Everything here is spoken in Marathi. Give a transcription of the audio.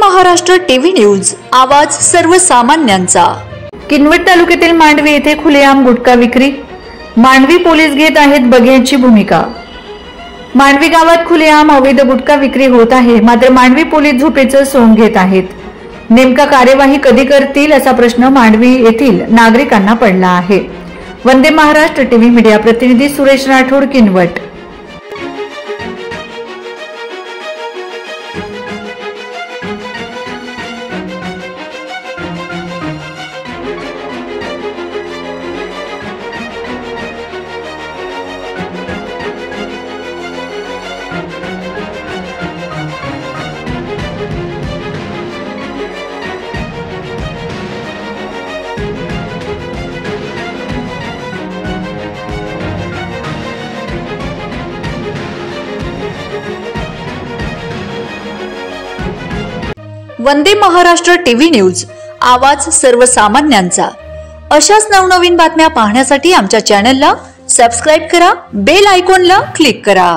महाराष्ट्र टीव्ही न्यूज, आवाज सर्वसामान्यांचा। किनवट तालुक्यातील मांडवी येथे खुलेआम गुटखा विक्री, मांडवी पोलीस घेत आहेत बघ्यांची भूमिका। मांडवी गावात खुलेआम अवैध गुटखा विक्री होत आहे, मात्र मांडवी पोलीस झोपेचं सोंग घेत आहेत। नेमका कार्यवाही कधी करतील असा प्रश्न मांडवी येथील नागरिकांना पडला आहे। वंदे महाराष्ट्र टीव्ही मीडिया प्रतिनिधी सुरेश राठोड, किनवट। वंदे महाराष्ट्र टीव्ही न्यूज, आवाज सर्वसामान्यांचा। अशाच नवनवीन बातम्या पाहण्यासाठी आमच्या चॅनलला सबस्क्राइब करा, बेल आयकॉनला क्लिक करा।